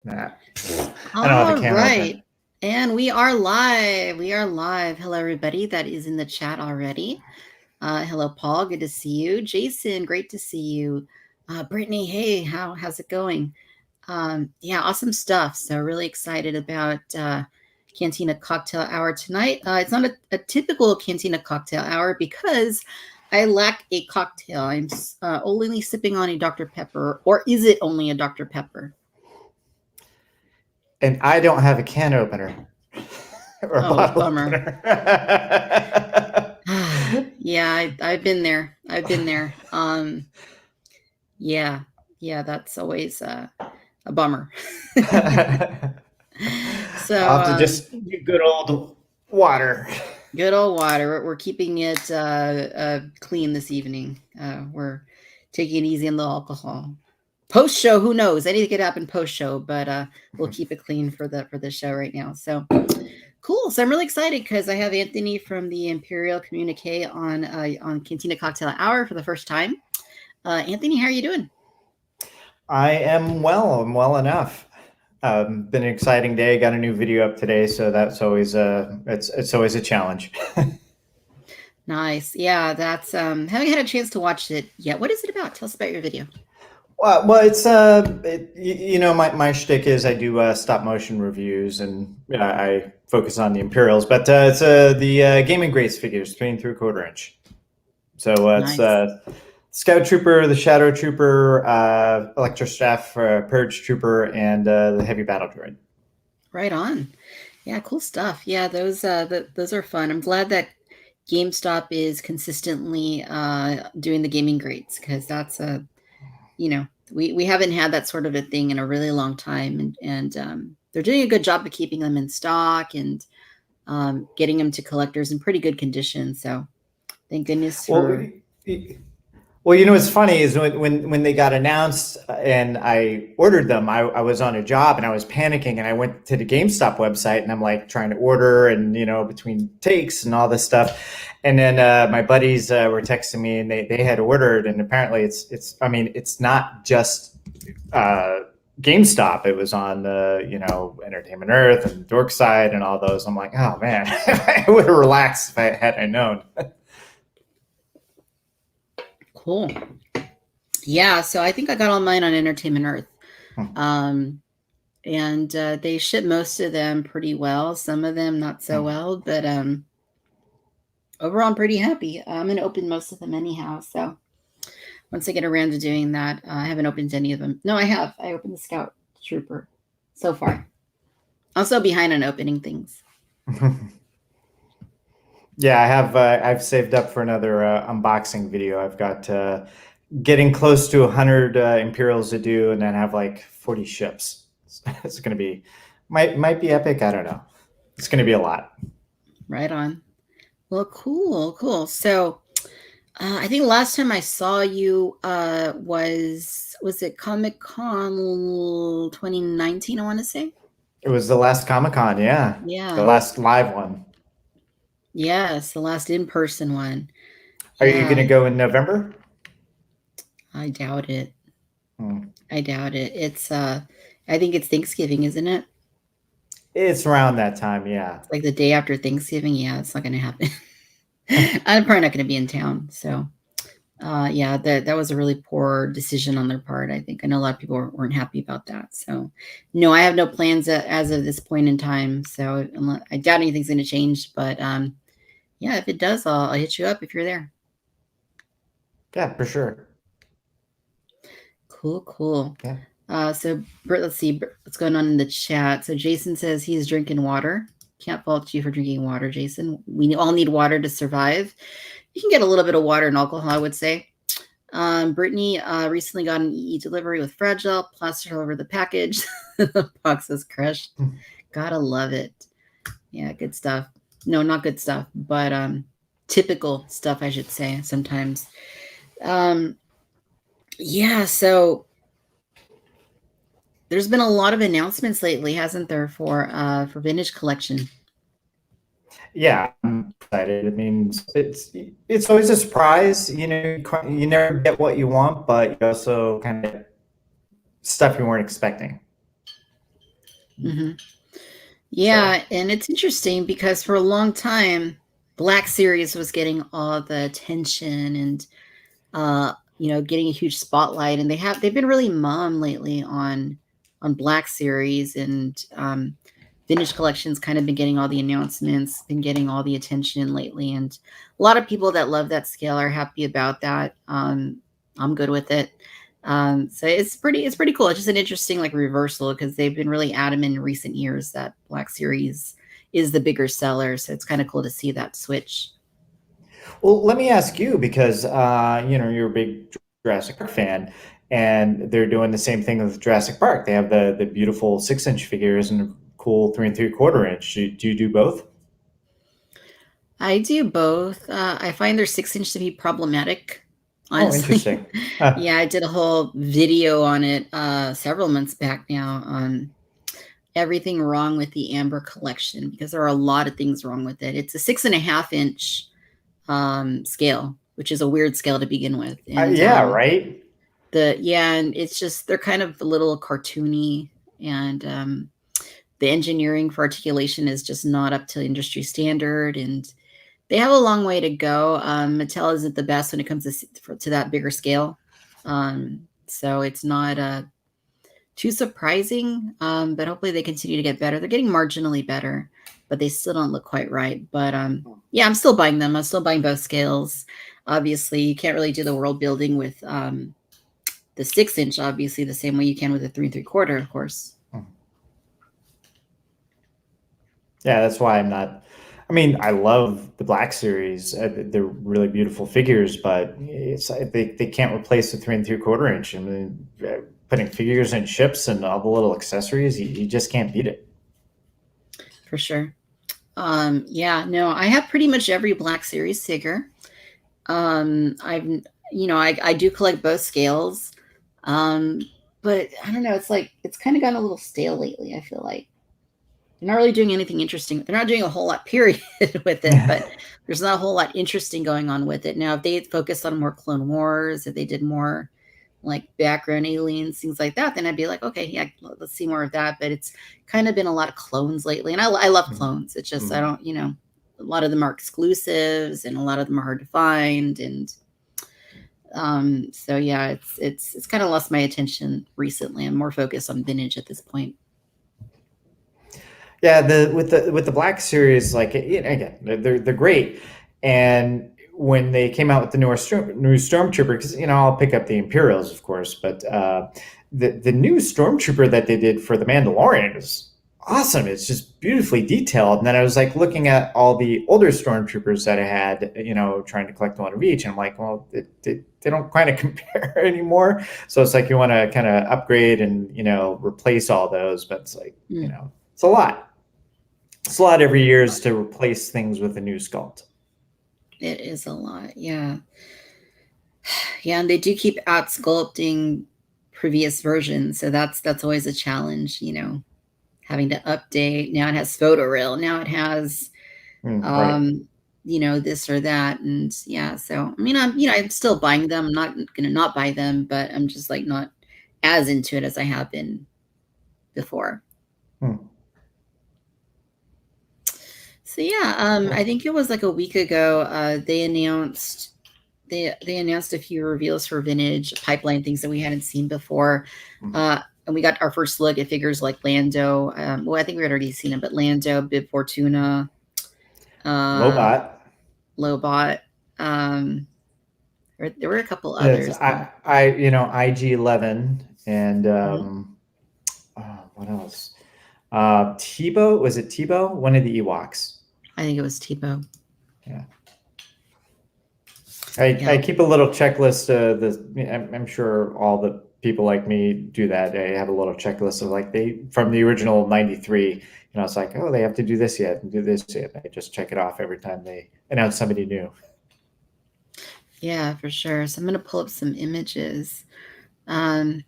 Nah. I don't have a All can right. open. And we are live. We are live. Hello, everybody that is in the chat already. Hello, Paul. Good to see you. Jason, great to see you. Brittany, hey, how's it going? Yeah, awesome stuff. So really excited about Cantina Cocktail Hour tonight. It's not a typical Cantina Cocktail Hour because I lack a cocktail. I'm only sipping on a Dr. Pepper, or is it only a Dr. Pepper? And I don't have a can opener or a Oh, bottle bummer. opener. Yeah, I've been there. I've been there. Yeah, yeah, that's always a bummer. I'll So, have to just do good old water. good old water. We're keeping it clean this evening. We're taking it easy on the alcohol. Post show, who knows? Anything could happen post show, but we'll keep it clean for the show right now. So cool. So I'm really excited because I have Anthony from the Imperial Communique on Cantina Cocktail Hour for the first time. Anthony, how are you doing? I am well. I'm well enough. Been an exciting day. Got a new video up today, so that's always it's always a challenge. Nice. Yeah, that's haven't had a chance to watch it yet. What is it about? Tell us about your video. Well, it's my shtick is I do stop motion reviews and I focus on the Imperials, but it's the gaming greats figures 3 3/4 inch. So it's Nice. Scout Trooper, the Shadow Trooper, Electrostaff, Purge Trooper, and the Heavy Battle Droid. Right on. Yeah, cool stuff. Yeah, those are fun. I'm glad that GameStop is consistently doing the gaming greats because that's a we haven't had that sort of a thing in a really long time, and they're doing a good job of keeping them in stock and getting them to collectors in pretty good condition. So thank goodness Well, for Well, you know what's funny is when they got announced and I ordered them, I was on a job and I was panicking and I went to the GameStop website and I'm like trying to order and between takes and all this stuff, and then my buddies were texting me and they had ordered, and apparently it's not just GameStop. It was on Entertainment Earth and Dorkside and all those. I'm like, oh man, I would have relaxed if I had known. cool. Yeah, so I think I got all mine on Entertainment Earth. Um, and they ship most of them pretty well. Some of them not so well, but overall I'm pretty happy. I'm gonna open most of them anyhow. So once I get around to doing that, I haven't opened any of them. No, I have. I opened the Scout Trooper so far. Also behind on opening things. Yeah, I have. I've saved up for another unboxing video. I've got getting close to 100 Imperials to do, and then have like 40 ships. It's going to be might be epic. I don't know. It's going to be a lot. Right on. Well, cool. So I think last time I saw you was it Comic-Con 2019, I want to say? It was the last Comic-Con, yeah. The Yeah. last live one. Yes, the last in-person one. Are you going Yeah, to go in November? I doubt it. Hmm. I doubt it. It's I think it's Thanksgiving, isn't it? It's around that time, yeah. Like the day after Thanksgiving. Yeah, it's not going to happen. I'm probably not going to be in town. So, yeah, that was a really poor decision on their part. I think I know a lot of people weren't happy about that. So, no, I have no plans as of this point in time. So, I doubt anything's going to change. But yeah, if it does, I'll hit you up if you're there. Yeah, for sure. Cool. Yeah. So let's see what's going on in the chat. So Jason says he's drinking water. Can't fault you for drinking water, Jason. We all need water to survive. You can get a little bit of water and alcohol, I would say. Brittany recently got an EE delivery with Fragile plastered all over the package. The box is crushed. Gotta love it. Yeah, good stuff. No, not good stuff, but typical stuff, I should say, sometimes. Yeah, so there's been a lot of announcements lately, hasn't there, for Vintage Collection? Yeah, I'm excited. I mean, it's always a surprise. You never get what you want, but you also kind of stuff you weren't expecting. Hmm. So, Yeah, and it's interesting because for a long time, Black Series was getting all the attention and getting a huge spotlight, and they've been really mum lately on Black Series, and Vintage Collections kind of been getting all the announcements, been getting all the attention lately, and a lot of people that love that scale are happy about that. I'm good with it. So it's pretty cool. It's just an interesting like reversal because they've been really adamant in recent years that Black Series is the bigger seller. So it's kind of cool to see that switch. well, let me ask you because you're a big Jurassic Park fan, and they're doing the same thing with Jurassic Park. They have the beautiful 6-inch figures and a cool 3 3/4 inch. Do you do both? I do both. I find their 6-inch to be problematic, Oh, honestly. interesting. Huh. Yeah, I did a whole video on it several months back now on everything wrong with the Amber collection because there are a lot of things wrong with it. It's a 6.5-inch scale, which is a weird scale to begin with, and Yeah, right. and it's just they're kind of a little cartoony, and the engineering for articulation is just not up to industry standard, and they have a long way to go. Mattel isn't the best when it comes to that bigger scale. So it's not too surprising, but hopefully they continue to get better. They're getting marginally better, but they still don't look quite right. But yeah, I'm still buying them. I'm still buying both scales. Obviously, you can't really do the world building with the 6-inch, obviously, the same way you can with a 3 3/4, of course. Yeah, that's why I'm not. I mean, I love the Black Series. They're really beautiful figures, but they can't replace the 3 3/4 inch. I mean, putting figures in ships and all the little accessories, you just can't beat it. For sure. Yeah, no, I have pretty much every Black Series figure. I've I do collect both scales. Um, but I don't know, it's like it's kind of gotten a little stale lately, I feel like. They're not really doing anything interesting. They're not doing a whole lot, period, with it, but there's not a whole lot interesting going on with it. Now, if they had focused on more Clone Wars, if they did more like background aliens, things like that, then I'd be like, okay, yeah, let's see more of that. But it's kind of been a lot of clones lately. And I love clones. It's just, I Mhm. don't, a lot of them are exclusives and a lot of them are hard to find. And so yeah, it's kind of lost my attention recently. I'm more focused on vintage at this point. Yeah, the with the Black Series, like again, they're great. And when they came out with the new Stormtrooper, because I'll pick up the Imperials, of course, but the new Stormtrooper that they did for the Mandalorian is awesome. It's just beautifully detailed. And then I was like looking at all the older Stormtroopers that I had, trying to collect one of each, and I'm like, well, they don't kind of compare anymore. So it's like you want to kind of upgrade and replace all those, but it's like Mm, it's a lot. It's a lot every year is to replace things with a new sculpt. it is a lot. Yeah. Yeah. And they do keep out sculpting previous versions. So that's always a challenge, having to update. Now it has photoreal. Now it has Right. um this or that, and yeah, so I mean I'm still buying them. I'm not gonna not buy them, but I'm just like not as into it as I have been before. Hmm. So yeah, I think it was like a week ago they announced a few reveals for vintage pipeline, things that we hadn't seen before. And we got our first look at figures like Lando. Well, I think we had already seen it, but Lando, Bib Fortuna, uh Lobot. Lobot. um there were a couple It's others. IG-11 and Mhm. what else? Tebow, was it Tebow? One of the Ewoks. I think it was Tipo. Yeah. I Yeah. keep a little checklist. I'm sure all the people like me do that. I have a little checklist of like they from the original '93. It's like, oh, they have to do this yet and do this yet. I just check it off every time they announce somebody new. Yeah, for sure. So I'm gonna pull up some images. Um,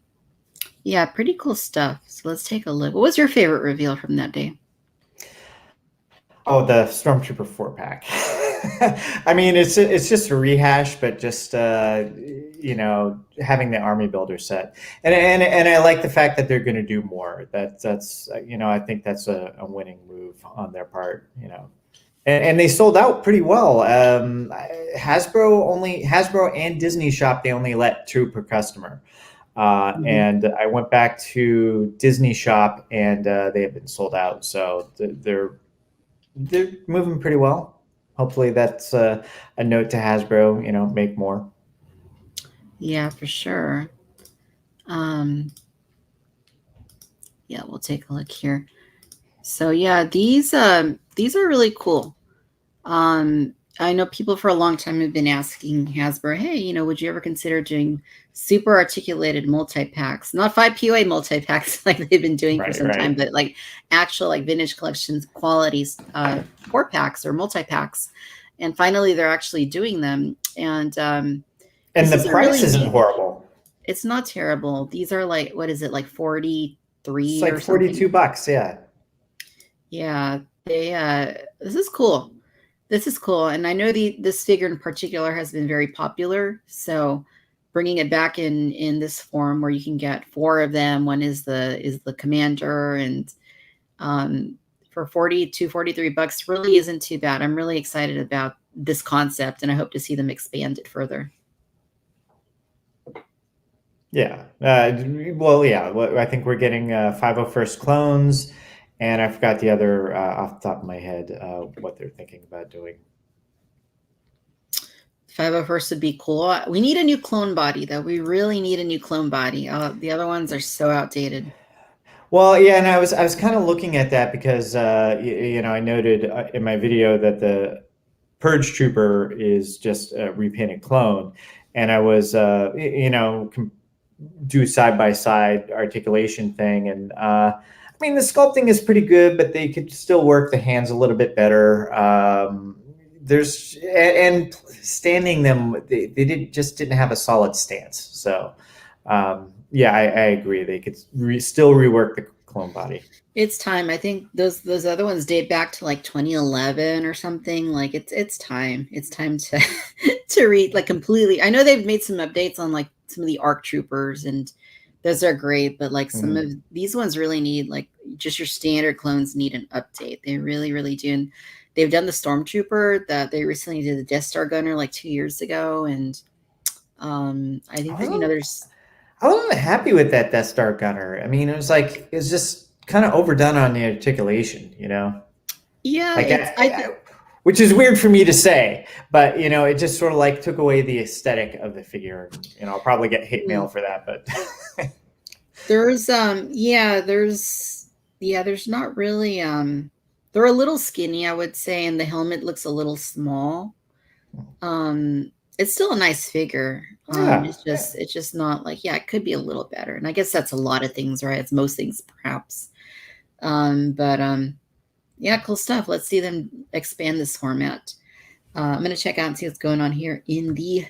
yeah, pretty cool stuff. So let's take a look. What was your favorite reveal from that day? Oh, the Stormtrooper 4 pack. I mean, it's just a rehash, but just having the army builder set, and I like the fact that they're going to do more. That's I think that's a winning move on their part. And they sold out pretty well. Hasbro and Disney Shop, they only let two per customer. Mhm. And I went back to Disney Shop, and they have been sold out. So they're moving pretty well. Hopefully, that's a note to Hasbro. Make more. Yeah, for sure. Um, yeah, we'll take a look here. So yeah, these are really cool. I know people for a long time have been asking Hasbro, hey, would you ever consider doing super articulated multi-packs? Not 5 POA multi-packs like they've been doing for Right, some time, right. but like actual like vintage collections qualities 4 packs or multi-packs. And finally they're actually doing them. And And this the is a price really isn't neat. horrible. It's not terrible. These are like, what is it, like It's 43 like or something? $42. Yeah. Yeah, they this is cool. This is cool. And I know this figure in particular has been very popular. So bringing it back in this form where you can get 4 of them. One is the commander, and um for 43 bucks really isn't too bad. I'm really excited about this concept, and I hope to see them expand it further. Yeah. Well, yeah. I think we're getting 501st clones, and I forgot the other off the top of my head what they're thinking about doing. 501st would be cool. We need a new clone body, though. We really need a new clone body. The other ones are so outdated. Well, yeah, and I was kind of looking at that because I noted in my video that the Purge Trooper is just a repainted clone, and I was do side by side articulation thing, and I mean the sculpting is pretty good, but they could still work the hands a little bit better. There's and standing them, they didn't have a solid stance. So yeah, I agree. They could still rework the clone body. It's time. I think those other ones date back to like 2011 or something. Like it's time. It's time to to read like completely. I know they've made some updates on like some of the ARC troopers, and those are great, but like some of Mhm. these ones really need like just your standard clones need an update. They really, really do. And they've done the Stormtrooper that they recently did the Death Star gunner like 2 years ago. And I I think that, wasn't there's I wasn't happy with that Death Star gunner. I mean, it was just kind of overdone on the articulation. yeah, Like, it's I think which is weird for me to say, but it just sort of like took away the aesthetic of the figure. I'll probably get hate mail for that, but There's there's not really they're a little skinny, I would say, and the helmet looks a little small. It's still a nice figure. yeah, It's just not like, yeah, it could be a little better. And I guess that's a lot of things, right? It's most things perhaps. But yeah, cool stuff. Let's see them expand this format. I'm gonna check out and see what's going on here in the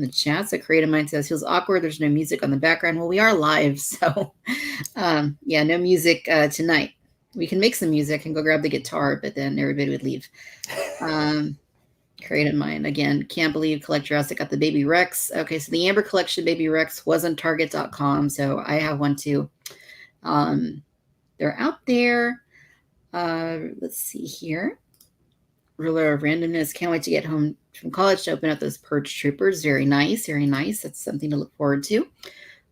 chat. So Creative Mind says feels awkward. There's no music on the background. Well, we are live, so yeah, no music tonight. We can make some music and go grab the guitar, but then everybody would leave. Creative Mind again. Can't believe Collect Jurassic got the Baby Rex. Okay, so the Amber Collection Baby Rex was on Target.com, so I have one too. They're out there. Let's see here. Ruler of randomness. Can't wait to get home from college to open up those Purge Troopers. Very nice, very nice. That's something to look forward to.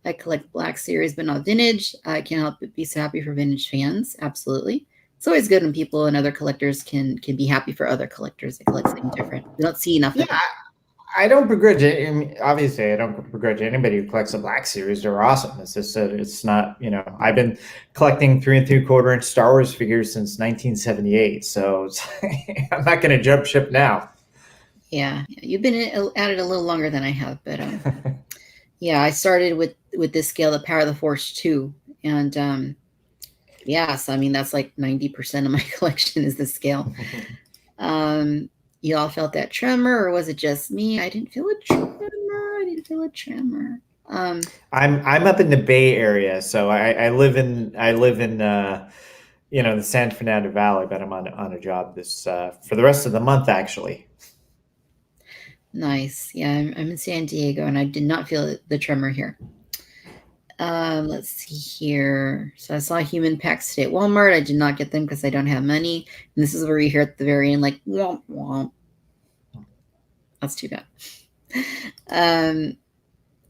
I collect Black Series, but not vintage. I can't help but be so happy for vintage fans. Absolutely. It's always good when people and other collectors can be happy for other collectors that collect something different. We don't see enough yeah. of it. I don't begrudge it. I mean, obviously, I don't begrudge anybody who collects the Black Series. They're awesome. It's just that it's not. I've been collecting 3 3/4 inch Star Wars figures since 1978. So I'm not going to jump ship now. Yeah, you've been at it a little longer than I have, but yeah, I started with this scale, the Power of the Force 2, and yeah, so I mean that's like 90% of my collection is the scale. You all felt that tremor, or was it just me? I didn't feel a tremor. I'm up in the Bay Area, so I live in the San Fernando Valley, but I'm on a job this for the rest of the month actually. Nice. Yeah, I'm in San Diego, and I did not feel the tremor here. Let's see here. So I saw human packs today at Walmart. I did not get them because I don't have money. And this is where you hear at the very end, like, womp womp. That's too bad.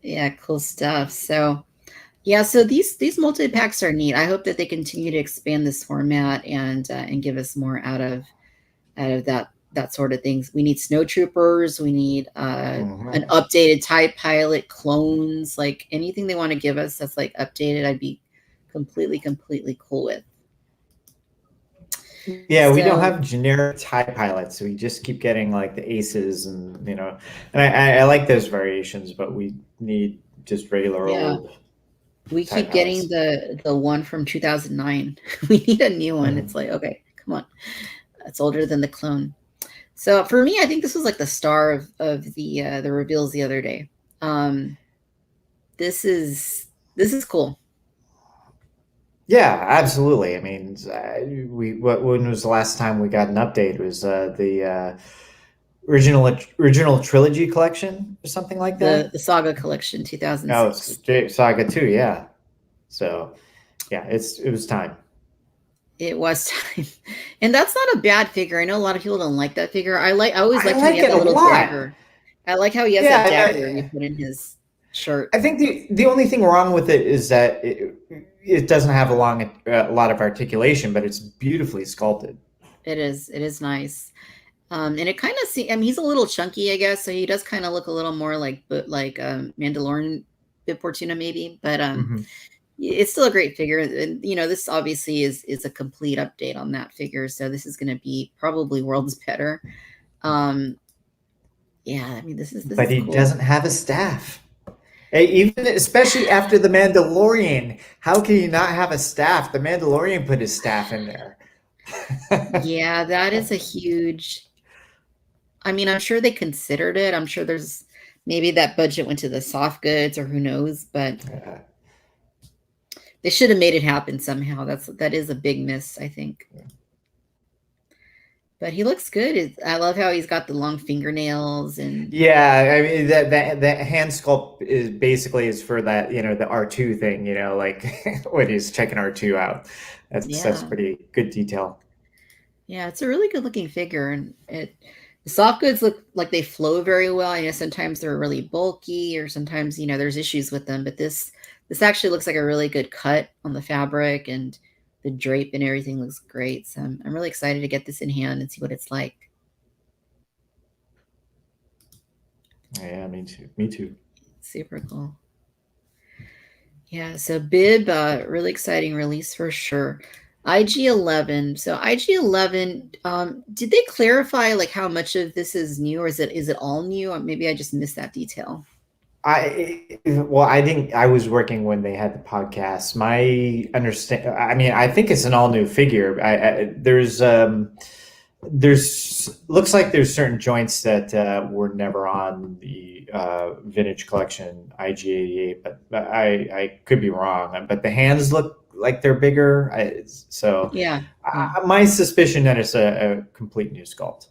Yeah, cool stuff. So yeah, so these multi-packs are neat. I hope that they continue to expand this format and give us more out of that sort of things. We need snowtroopers. We need an updated TIE pilot, clones, like anything they want to give us that's like updated. I'd be completely cool with. Yeah, we don't So have generic TIE pilots. We just keep getting like the aces and and I like those variations, but we need just regular yeah, old we TIE keep getting pilots. the one from 2009. We need a new one. Mhm. It's like, okay, come on. It's older than the clone. So for me, I think this was like the star of the reveals the other day. Um, this is cool. Yeah, absolutely. I mean, when was the last time we got an update? It was the original trilogy collection or something like The that. the Saga Collection Oh, it's 2006. Saga 2, yeah. So, yeah, it was time. It was time, and that's not a bad figure. I know a lot of people don't like that figure. I always I liked how he like had it the a little lot. dagger. I like how he has that dagger you Yeah, put in his shirt. I think the only thing wrong with it is that it doesn't have a lot of articulation, but it's beautifully sculpted. It is nice. And it kind of I mean, he's a little chunky, I guess, so he does kind of look a little more like Mandalorian Bib Fortuna maybe, but Hmm. it's still a great figure. And this obviously is a complete update on that figure, so this is going to be probably worlds better. Um, yeah, I mean, this But is he cool. doesn't have a staff. Even especially after the Mandalorian, how can you not have a staff? The Mandalorian put his staff in there. Yeah, that is a huge. I mean, I'm sure they considered it. I'm sure there's maybe that budget went to the soft goods or who knows, but Yeah. they should have made it happen somehow. That is a big miss, I think. But he looks good. I love how he's got the long fingernails and Yeah, I mean that hand sculpt is basically is for that, the R2 thing, like when he's checking R2 out. That's yeah. pretty good detail. Yeah, it's a really good looking figure, and the soft goods look like they flow very well. I know sometimes they're really bulky, or sometimes there's issues with them. But this actually looks like a really good cut on the fabric, and the drape and everything looks great. So I'm really excited to get this in hand and see what it's like. Yeah, me too. Me too. Super cool. Yeah, so Bib, really exciting release for sure. IG-11. So IG-11, did they clarify like how much of this is new, or is it all new? Or maybe I just missed that detail. I didn't. I was working when they had the podcast. My understand. I mean, I think it's an all new figure. There's looks like there's certain joints that were never on the vintage collection IG88, but I could be wrong. But the hands look like they're bigger. So Yeah, yeah. my suspicion that it's a complete new sculpt.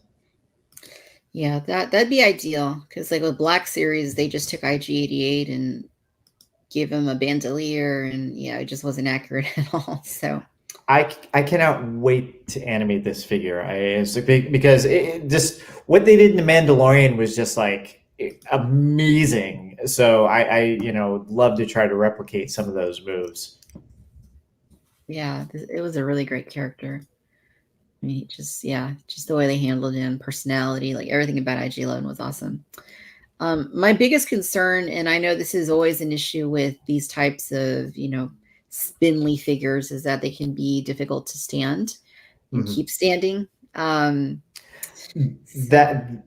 Yeah, that'd be ideal because like with Black Series, they just took IG-88 and gave him a bandolier, and yeah, it just wasn't accurate at all. So I cannot wait to animate this figure. It's a big because just what they did in the Mandalorian was just like amazing. So I love to try to replicate some of those moves. yeah, it was a really great character. I mean, just the way they handled him, personality, like everything about IG-11 was awesome. My biggest concern, and I know this is always an issue with these types of, spindly figures, is that they can be difficult to stand and Mhm. keep standing.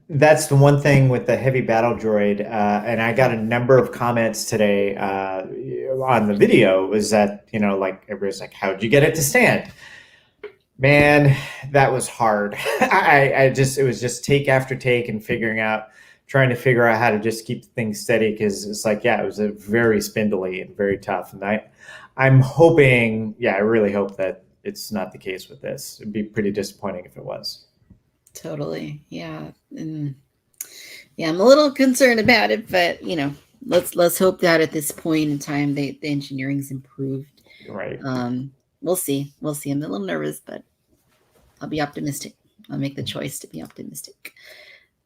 That's the one thing with the heavy battle droid, and I got a number of comments today on the video. Was that like everybody's like, "How'd you get it to stand?" Man, that was hard. I just it was just take after take and trying to figure out how to just keep things steady because it's like yeah, it was a very spindly and very tough. And I'm hoping, yeah, I really hope that it's not the case with this. It'd be pretty disappointing if it was. Totally. Yeah. And Yeah, I'm a little concerned about it, but let's hope that at this point in time the engineering's improved. Right. We'll see. We'll see. I'm a little nervous, but I'll be optimistic. I'll make the choice to be optimistic.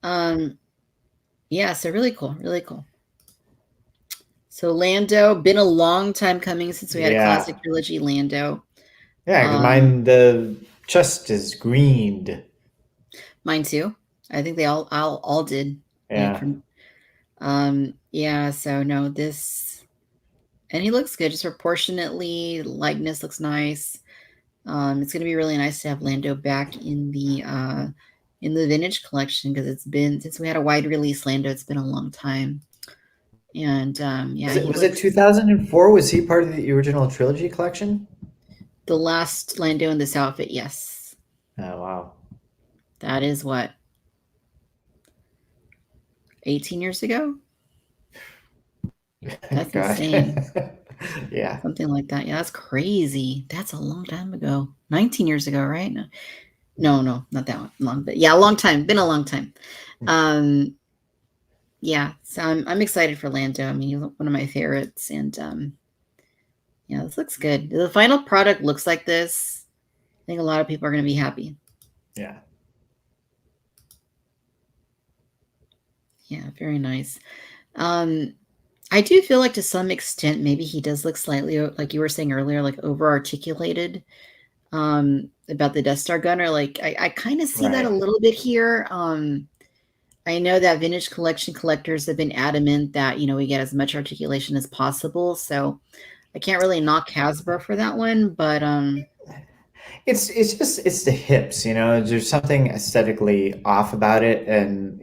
Yeah, so really cool, really cool. So Lando, been a long time coming since we had a Yeah. classic trilogy Lando. Yeah, because mine, the chest is greened. Mine too. I think they all did. Yeah. Yeah, so no, this, and he looks good, just proportionately, likeness looks nice. It's gonna be really nice to have Lando back in the vintage collection, because it's been, since we had a wide release Lando, it's been a long time. And yeah, he Was it looks 2004? Was he part of the original trilogy collection? the last Lando in this outfit, yes. Oh, wow. That is what, 18 years ago? That's God. insane. Yeah. Something like that. Yeah, that's crazy. That's a long time ago. 19 years ago, right? No, not that long, but yeah, a long time. Been a long time. Yeah, so I'm excited for Lando. I mean, he's one of my favorites, and yeah, this looks good. The final product looks like this. I think a lot of people are going to be happy. Yeah. Yeah, very nice. I do feel like to some extent, maybe he does look slightly, like you were saying earlier, like over articulated about the Death Star gunner. Like I kind of see that a Right. little bit here. I know that vintage collection collectors have been adamant that, we get as much articulation as possible. So I can't really knock Hasbro for that one, but It's the hips, there's something aesthetically off about it, and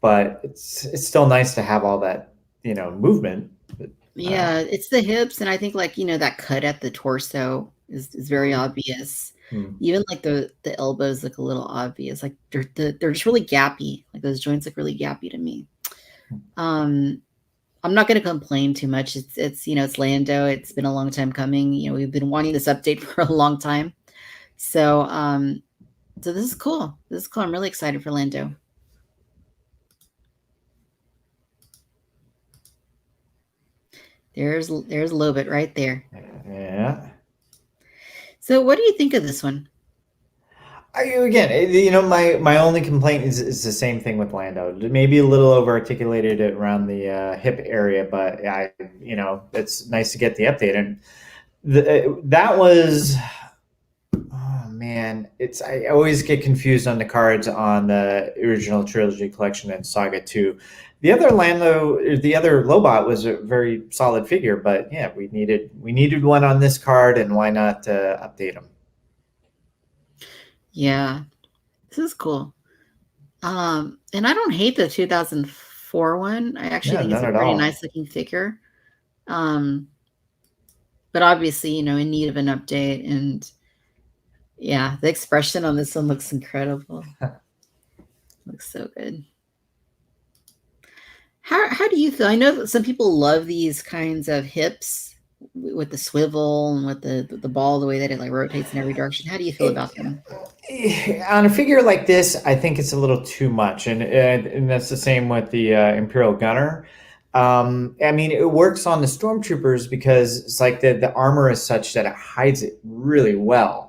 but it's still nice to have all that, movement. But, yeah, it's the hips, and I think, like, that cut at the torso is very obvious. hmm. Even like the elbows look a little obvious. Like they're just really gappy. Like those joints look really gappy to me. Um, I'm not going to complain too much. It's Lando. It's been a long time coming. We've been wanting this update for a long time. So so this is cool. This is cool. I'm really excited for Lando. There's a little bit right there. Yeah. So what do you think of this one? Again, my only complaint is the same thing with Lando. Maybe a little over articulated around the hip area, but it's nice to get the update. And that was, oh man, I always get confused on the cards on the original trilogy collection and Saga 2. The other Lobot was a very solid figure, but yeah, we needed one on this card, and why not update him? Yeah, this is cool. And I don't hate the 2004 one. I actually Yeah, think it's none a at pretty all. nice looking figure. But obviously, in need of an update. And yeah, the expression on this one looks incredible. Looks so good. How do you feel? I know that some people love these kinds of hips with the swivel and with the ball, the way that it like rotates in every direction. How do you feel about them? On a figure like this, I think it's a little too much, and that's the same with the Imperial Gunner. I mean, it works on the Stormtroopers because it's like the armor is such that it hides it really well.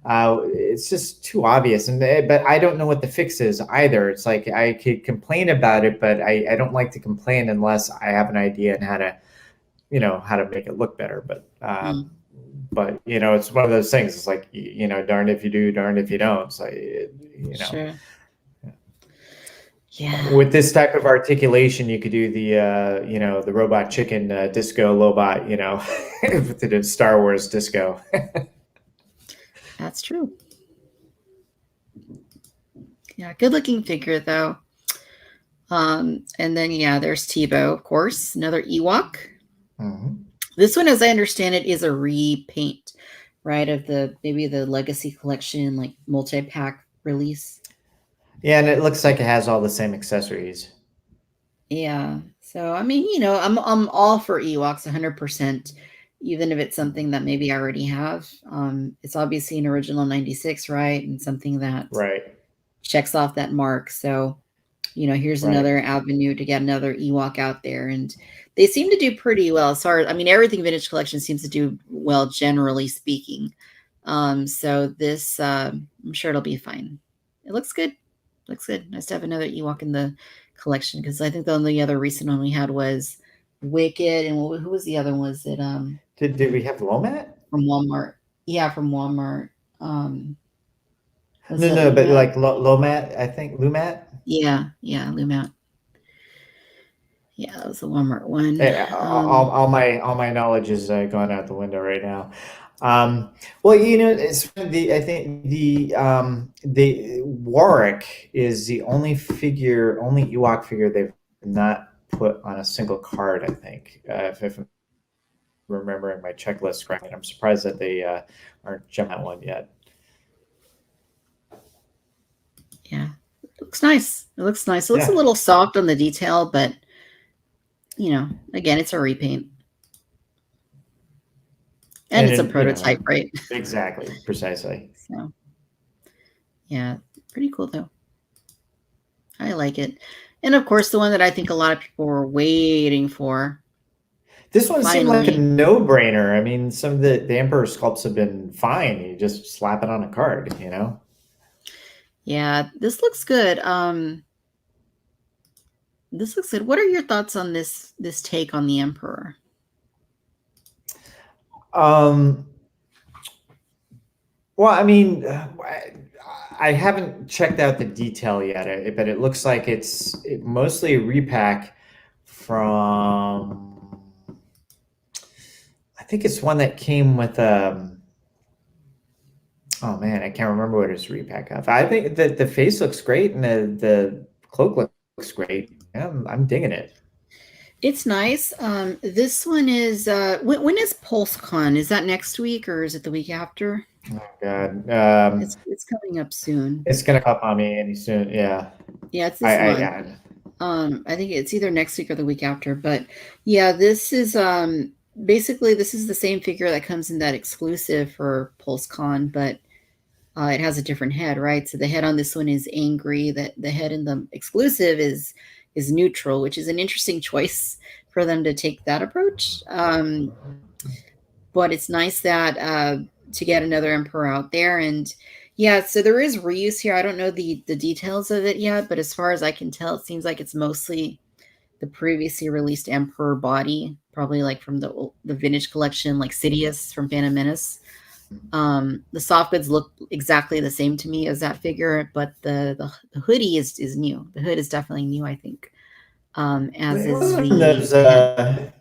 It's just too obvious, but I don't know what the fix is either. It's like I could complain about it, but I don't like to complain unless I have an idea on how to make it look better. But it's one of those things. It's like, darned if you do, darned if you don't. So Sure. Yeah. with this type of articulation, you could do the robot chicken disco lobot, with the Star Wars disco. That's true. Yeah, good looking figure though. And then yeah, there's Tebow, of course, another Ewok. Mhm. This one, as I understand it, is a repaint, right, of maybe the Legacy Collection, like multi-pack release. Yeah, and it looks like it has all the same accessories. Yeah. So I mean, I'm all for Ewoks 100%, even if it's something that maybe I already have. It's obviously an original 96, right? And something that Right. checks off that mark. So Here's Right. another avenue to get another Ewok out there. And they seem to do pretty well as far as, everything Vintage Collection seems to do well, generally speaking. So this, I'm sure it'll be fine. It looks good. Looks good. Nice to have another Ewok in the collection, because I think the only other recent one we had was Wicked, and who was the other one? Was it Did we have Lomat? from Walmart? Yeah, from Walmart. Was No, it no, but Lumat? like Lomat, I think Lumat. Yeah, Lumat. Yeah, that was the Walmart one. All my knowledge is gone out the window right now. Well, it's I think the Warwick is the only Ewok figure they've not put on a single card. I think, if I'm remembering my checklist correctly, I'm surprised that they aren't jumping that one yet. Yeah, it looks nice. It looks nice. It looks a Yeah. little soft on the detail, but again, it's a repaint. And it's a And prototype, right? exactly, precisely. So, yeah, pretty cool though. I like it. And of course, the one that I think a lot of people were waiting for. This one seemed like a Finally. no-brainer. I mean, some of the Emperor sculpts have been fine. You just slap it on a card. Yeah, this looks good. This looks good. What are your thoughts on this take on the Emperor? Well, I mean, I haven't checked out the detail yet, but it looks like it's mostly a repack from. I think it's one that came with oh man, I can't remember what it's repack of. I think that the face looks great and the cloak looks great. Yeah, I'm digging it. It's nice. This one is when is PulseCon? Is that next week or is it the week after? Oh God, It's coming up soon. it's gonna come up on me any soon. Yeah, Yeah, it's this month. yeah. I think it's either next week or the week after. But yeah, this is basically this is the same figure that comes in that exclusive for PulseCon, but it has a different head, right? So the head on this one is angry. The head in the exclusive is neutral, which is an interesting choice for them to take that approach. But it's nice that to get another Emperor out there. And yeah, so there is reuse here. I don't know the details of it yet, but as far as I can tell, it seems like it's mostly the previously released Emperor body, probably like from the vintage collection, like Sidious from Phantom Menace. The soft goods look exactly the same to me as that figure, but the hoodie is new. The hood is definitely new, I think. As It is wasn't from the those. It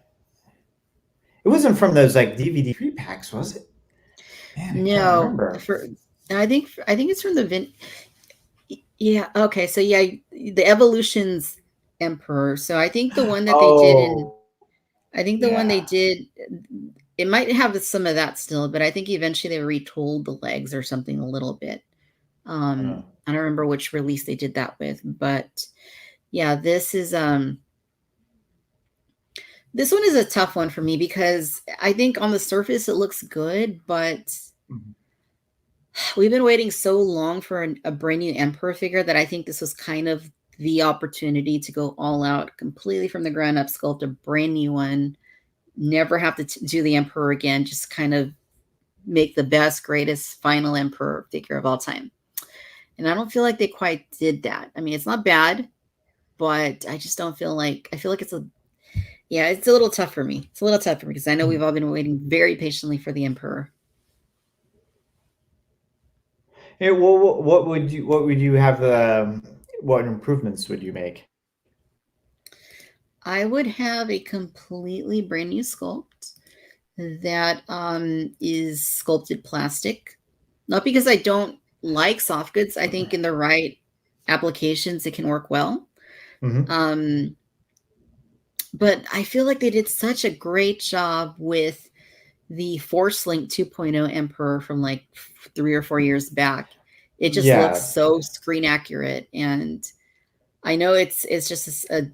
wasn't from those like DVD free packs, was it? Man, I can't no remember. I think it's from the yeah, okay, so yeah, the Evolutions Emperor. So I think the one that they did in Oh, I think the one they yeah. did, it might have some of that still, but I think eventually they retooled the legs or something a little bit. Uh, I don't remember which release they did that with, but yeah, this one is a tough one for me because I think on the surface it looks good, but we've been waiting so long for a brand new Emperor figure that I think this was kind of the opportunity to go all out, completely from the ground up, sculpt a brand new one, never have to do the Emperor again, just kind of make the best, greatest final Emperor figure of all time. And I don't feel like they quite did that. I mean, it's not bad, but I just don't feel like I feel like it's a little tough for me. It's a little tough for me because I know we've all been waiting very patiently for the Emperor. hey, well, what would you have? What improvements would you make? I would have a completely brand new sculpt that is sculpted plastic. Not because I don't like soft goods. I think in the right applications it can work well. Mm-hmm. Um, but I feel like they did such a great job with the Force Link 2.0 Emperor from like 3 or 4 years back. It just looks Yeah. so screen accurate, and I know it's just a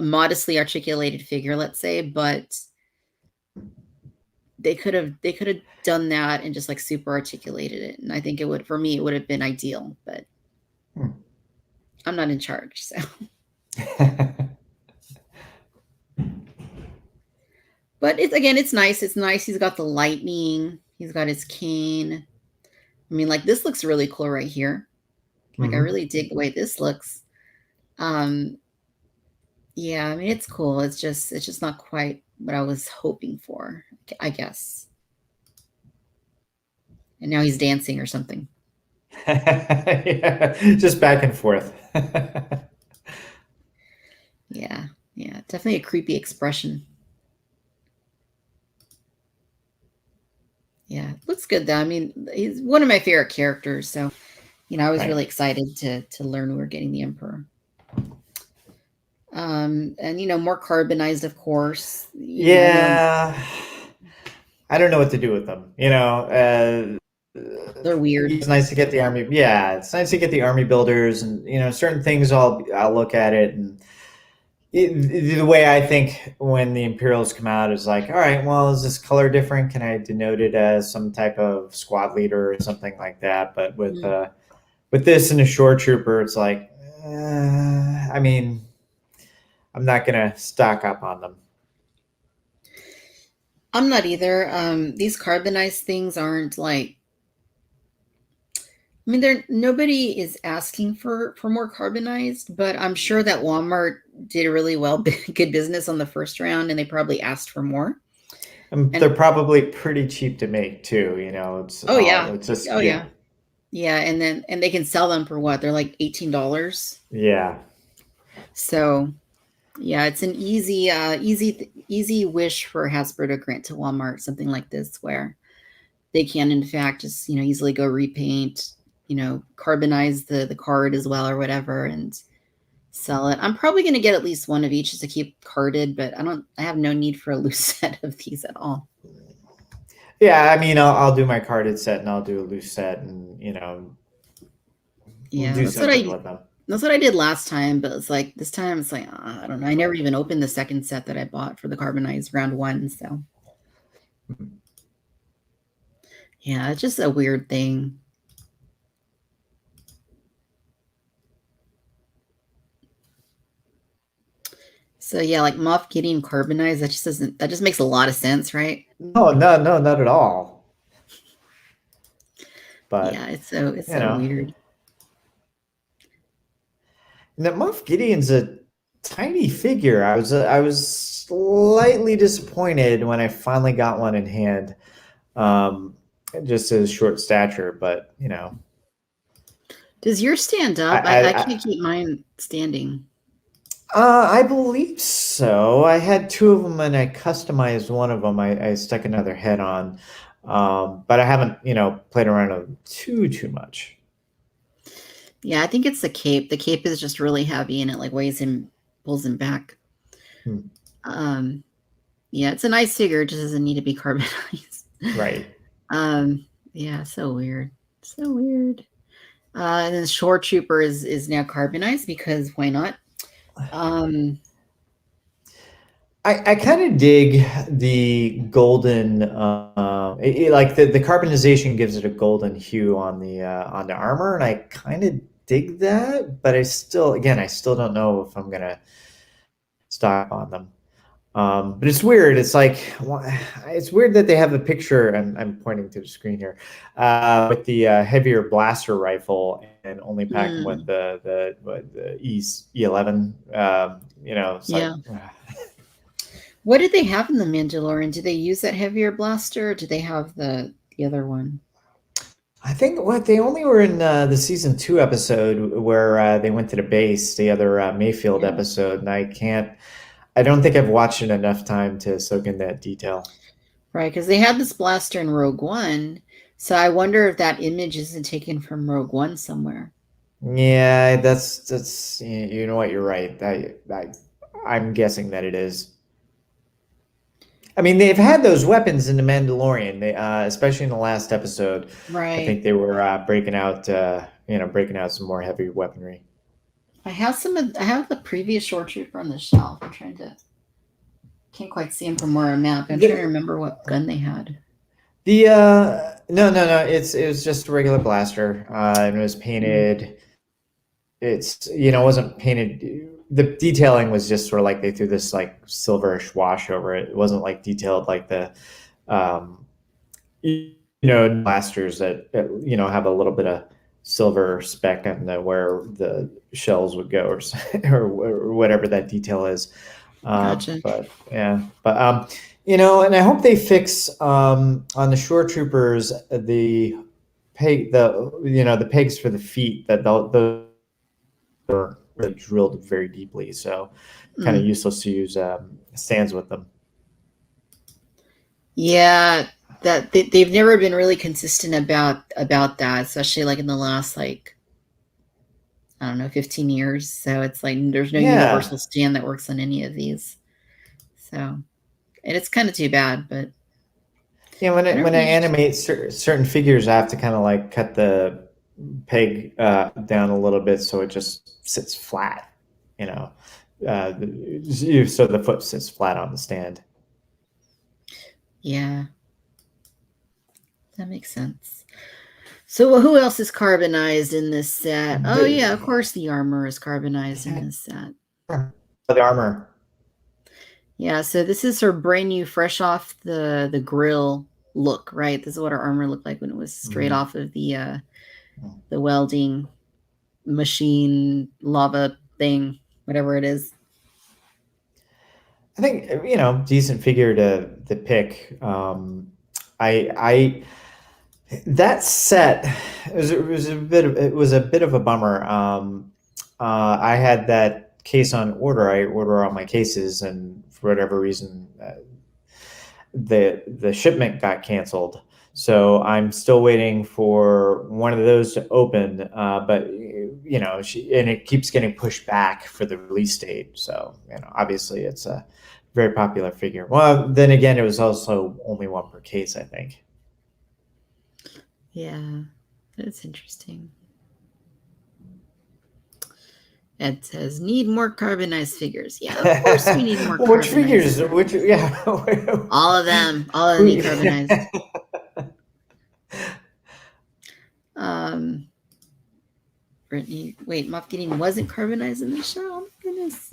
modestly articulated figure, let's say, but they could have done that and just like super articulated it, and I think it would, for me, it would have been ideal. But Hmm. I'm not in charge. So, but it's nice. It's nice. He's got the lightning. He's got his cane. I mean, like this looks really cool right here. Like I really dig the way this looks. Yeah, I mean it's cool. It's just not quite what I was hoping for, I guess. And now he's dancing or something. Yeah, just back and forth. Yeah, definitely a creepy expression. Yeah, looks good though. I mean, he's one of my favorite characters, so I was really excited to learn we were getting the Emperor. And more carbonized, of course. Yeah, I don't know what to do with them. They're weird. It's nice to get the army. Yeah, it's nice to get the army builders, and certain things. I'll look at it, and the way I think when the Imperials come out is like, all right, well, is this color different? Can I denote it as some type of squad leader or something like that? But with this and a shore trooper, it's like, I mean, I'm not gonna stock up on them. I'm not either. These carbonized things aren't like. I mean, nobody is asking for more carbonized, but I'm sure that Walmart did really well, good business on the first round, and they probably asked for more. And they're probably pretty cheap to make too. It's just yeah, and they can sell them for what? They're like $18. Yeah. So, yeah, it's an easy wish for Hasbro to grant to Walmart something like this, where they can, in fact, just easily go repaint, carbonize the card as well or whatever, and sell it. I'm probably going to get at least one of each just to keep carded, but I have no need for a loose set of these at all. Yeah, I mean, I'll do my carded set and I'll do a loose set, and yeah, we'll do something with them. That's what I did last time, but it's like this time it's like I don't know. I never even opened the second set that I bought for the carbonized round one, so yeah, it's just a weird thing. So yeah, like Moff Gideon carbonized, that just makes a lot of sense, right? No, not at all. But yeah, it's so weird. And that Moff Gideon's a tiny figure. I was slightly disappointed when I finally got one in hand. Just his short stature, but Does yours stand up? I can't keep mine standing. I believe so. I had two of them, and I customized one of them. I stuck another head on, but I haven't, played around with them too much. Yeah, I think it's the cape. The cape is just really heavy, and it like pulls him back. Yeah, it's a nice figure. It just doesn't need to be carbonized. Right. Yeah, so weird. So weird. And then Shore Trooper is now carbonized because why not? I kind of dig the golden, like the carbonization gives it a golden hue on the armor, and I kind of dig that. But I still don't know if I'm gonna stock on them. But it's weird. It's like it's weird that they have a picture. I'm pointing to the screen here with the heavier blaster rifle and only packing with the E11. It's like. What did they have in the Mandalorian? Did they use that heavier blaster, or did they have the other one? I think they only were in the season 2 episode where they went to the base, the other Mayfield episode, and I don't think I've watched it enough time to soak in that detail. Right, because they had this blaster in Rogue One, so I wonder if that image isn't taken from Rogue One somewhere. Yeah, that's you know what, you're right. I'm guessing that it is. I mean, they've had those weapons in the Mandalorian, especially in the last episode. Right. I think they were breaking out some more heavy weaponry. I have the previous Shore Trooper on the shelf. Can't quite see him from where I'm at. But I'm trying to remember what gun they had. No. It was just a regular blaster, and it was painted. it's wasn't painted. The detailing was just sort of like they threw this like silverish wash over it. It wasn't like detailed like the um, blasters that have a little bit of silver speck on where the shells would go, or whatever that detail is. Gotcha. But yeah, but and I hope they fix on the shore troopers the pegs for the feet that those are really drilled very deeply, so kind of Mm. useless to use stands with them. Yeah, that they've never been really consistent about that, especially like in the last like I don't know 15 years. So it's like there's no Yeah, universal stand that works on any of these. So and it's kind of too bad, but when it'll I be interesting. animate certain figures, I have to kind of like cut the peg down a little bit so it just sits flat, you know, so the foot sits flat on the stand. Yeah, that makes sense. So who else is carbonized in this set? Oh yeah, of The, course the armor is carbonized in this set. the armor. Yeah, so this is her brand new, fresh off the grill look, right? This is what her armor looked like when it was straight Mhm. off of the welding machine lava thing, whatever it is. I think decent figure to pick. I that set it was a bit of a bummer. I had that case on order. I order all my cases, and for whatever reason, the shipment got canceled. So I'm still waiting for one of those to open. But and it keeps getting pushed back for the release date. So obviously it's a very popular figure. Well, then again, it was also only one per case, I think. Yeah, that's interesting. It says need more carbonized figures. Yeah, of course we need more Which carbonized figures? figures. Which yeah? All of them need carbonized. Um, Brittany, wait, Moff Gideon wasn't carbonized in the show. Oh my goodness.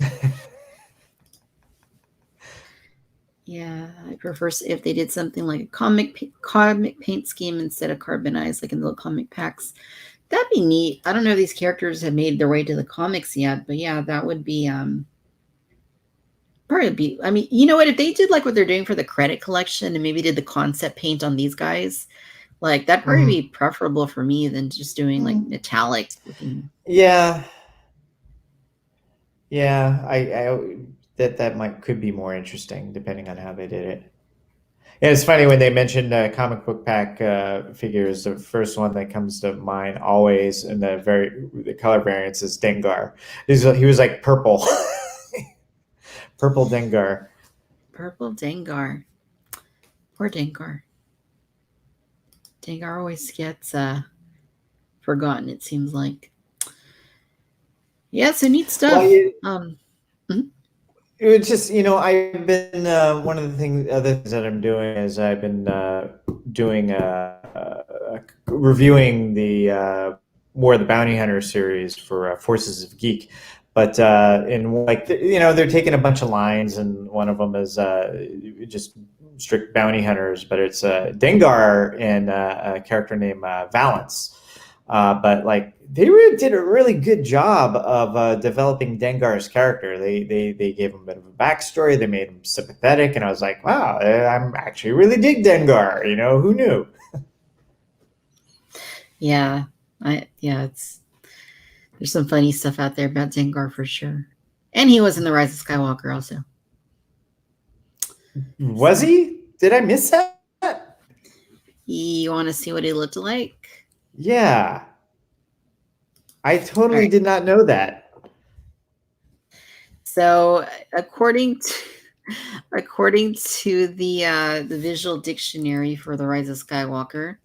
Yeah, I prefer if they did something like a comic paint scheme instead of carbonized, like in the little comic packs. That'd be neat. I don't know if these characters have made their way to the comics yet, but yeah, that would be probably be. I mean, you know what? If they did like what they're doing for the credit collection and maybe did the concept paint on these guys, like that'd probably be Mhm. preferable for me than just doing like metallic looking. Yeah, yeah. That might could be more interesting depending on how they did it. Yeah, it's funny when they mentioned comic book pack figures. The first one that comes to mind always, and the color variants is Dengar. He was like purple, purple Dengar. Purple Dengar. Poor Dengar. Dengar always gets forgotten, it seems like. Yeah, so neat Well, stuff. Mhm. it was just I've been one of the other things that I'm doing is I've been doing reviewing the War of the Bounty Hunter series for Forces of Geek, but in like they're taking a bunch of lines, and one of them is just strict bounty hunters, but it's Dengar and a character named Valance. But like they really did a really good job of developing Dengar's character. They gave him a bit of a backstory. They made him sympathetic, and I was like, wow, I'm actually really dig Dengar. Who knew? Yeah, it's there's some funny stuff out there about Dengar for sure. And he was in the Rise of Skywalker also. Was So he? Did I miss that? you want to see what he looked like? Yeah, I All totally right. did not know that. So according to the visual dictionary for the Rise of Skywalker,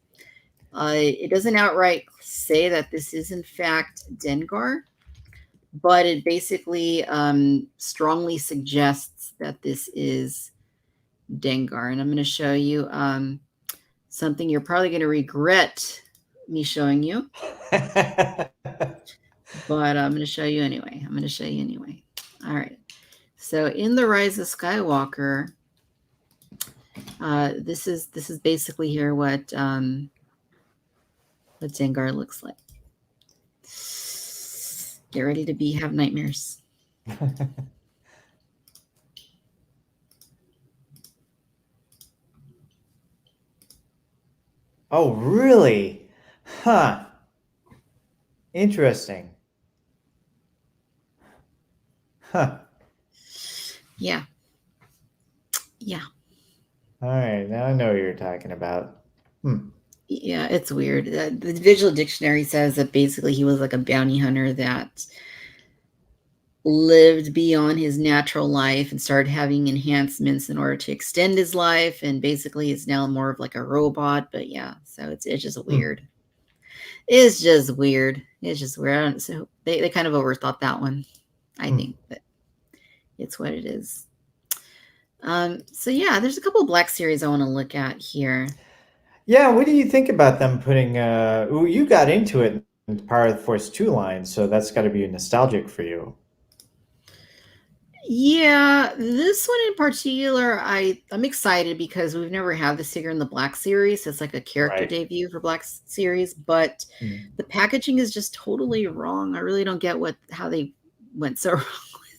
it doesn't outright say that this is in fact Dengar, but it basically strongly suggests that this is Dengar. And I'm going to show you something you're probably going to regret me showing you. but I'm going to show you anyway. All right. So in The Rise of Skywalker, this is basically here what Dengar looks like. Get ready to have nightmares. Oh, really? Huh. Interesting. Huh. Yeah. Yeah. All right, now I know what you're talking about. Yeah, it's weird. The Visual Dictionary says that basically he was like a bounty hunter that lived beyond his natural life and started having enhancements in order to extend his life, and basically is now more of like a robot. But yeah, so it's just weird. It's just weird. So they kind of overthought that one, I think, but it's what it is. So yeah, there's a couple of Black series I want to look at here. Yeah, what do you think about them putting you got into it in Power of the Force 2 line, so that's got to be nostalgic for you. Yeah, this one in particular, I'm excited because we've never had this figure in the Black series. It's like a character debut for Black series, but the packaging is just totally wrong. I really don't get how they went so wrong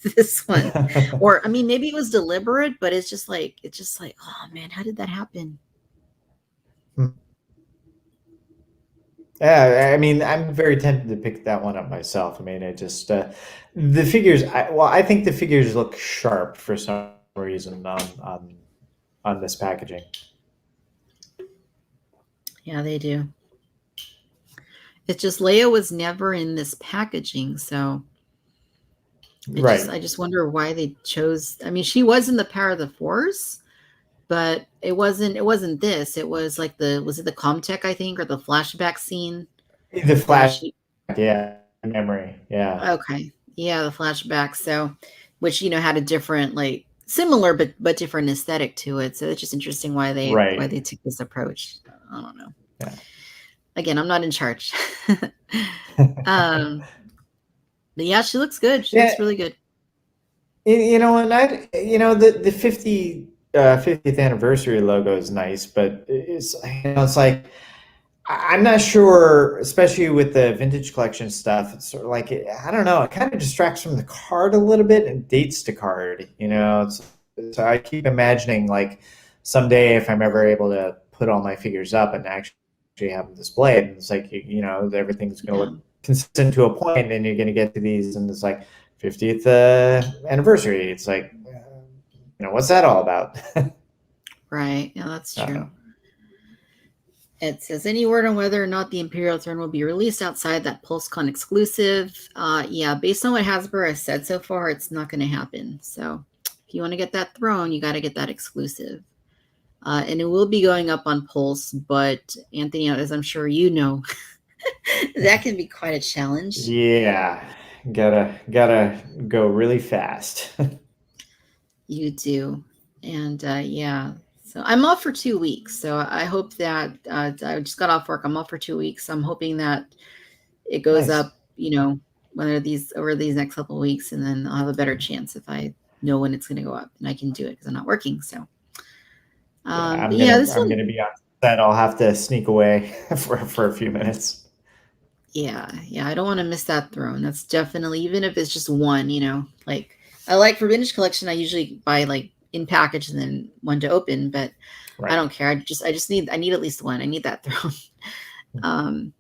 with this one. Or I mean, maybe it was deliberate, but it's just like, oh man, how did that happen? Yeah, I mean, I'm very tempted to pick that one up myself. I mean, it just the figures. I think the figures look sharp for some reason on this packaging. Yeah, they do. It's just Leia was never in this packaging, so I just wonder why they chose. I mean, she was in the Power of the Force, but it wasn't this. It was like was it the Comtech, I think, or the flashback scene? The flash, yeah, memory, yeah. Okay, yeah, the flashback. So, which had a different, like similar but different aesthetic to it. So it's just interesting why they took this approach. I don't know. Yeah. Again, I'm not in charge. But yeah, she looks good. She looks really good. And the 50th anniversary logo is nice, but it's like I'm not sure, especially with the vintage collection stuff. It's sort of like I don't know. It kind of distracts from the card a little bit and dates the card. So I keep imagining like someday if I'm ever able to put all my figures up and actually have them displayed, and it's like everything's going to look consistent to a point, and you're going to get to these, and it's like 50th anniversary. It's like, what's that all about? Right. Yeah, that's true. It says, any word on whether or not the Imperial Throne will be released outside that PulseCon exclusive? Yeah, based on what Hasbro has said so far, it's not going to happen. So if you want to get that throne, you got to get that exclusive. And it will be going up on Pulse, but Anthony, as I'm sure you know, that can be quite a challenge. Yeah, gotta go really fast. You do. And yeah, so I'm off for 2 weeks. So I hope that I just got off work. I'm off for 2 weeks. I'm hoping that it goes up, over these next couple of weeks, and then I'll have a better chance if I know when it's going to go up, and I can do it because I'm not working. So I'm gonna be on set. I'll have to sneak away for a few minutes. Yeah, I don't want to miss that throne. That's definitely, even if it's just one, like I like for vintage collection, I usually buy like in package and then one to open, but I don't care. I need at least one. I need that throne.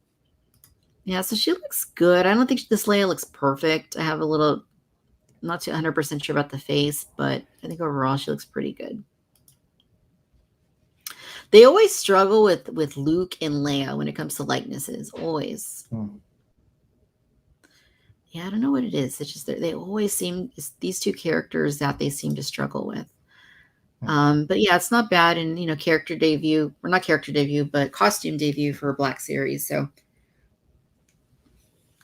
Yeah, so she looks good. I don't think this Leia looks perfect. I have I'm not too 100% sure about the face, but I think overall she looks pretty good. They always struggle with Luke and Leia when it comes to likenesses. Always. Yeah, I don't know what it is. It's just they always seem, these two characters that they seem to struggle with. But yeah, it's not bad. And character debut, or not character debut, but costume debut for a Black series. So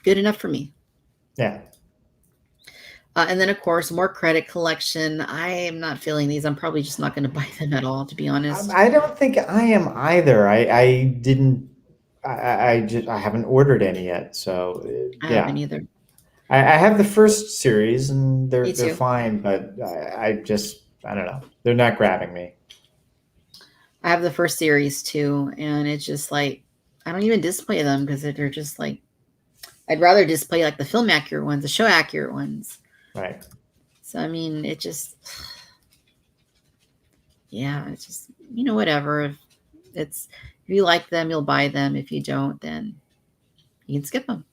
good enough for me. Yeah. And then, of course, more credit collection. I am not feeling these. I'm probably just not going to buy them at all, to be honest. I don't think I am either. I haven't ordered any yet. So I haven't either. I have the first series and Me they're too. fine, but I don't know. They're not grabbing me. I have the first series too, and it's just like I don't even display them because they're just like I'd rather display like the film accurate ones, the show accurate ones. Right. So I mean, it just yeah, it's just whatever. If you like them, you'll buy them. If you don't, then you can skip them.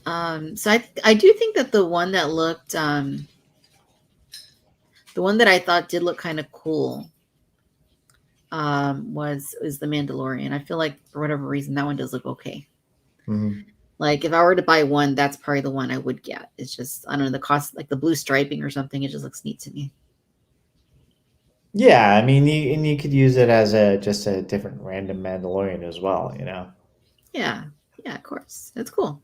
So I do think that the one that I thought did look kind of cool was the Mandalorian. I feel like for whatever reason that one does look okay. Mm-hmm. Like if I were to buy one, that's probably the one I would get. It's just I don't know the cost, like the blue striping or something. It just looks neat to me. Yeah, I mean, you could use it as a just a different random Mandalorian as well, you know. Yeah, yeah, of course, it's cool.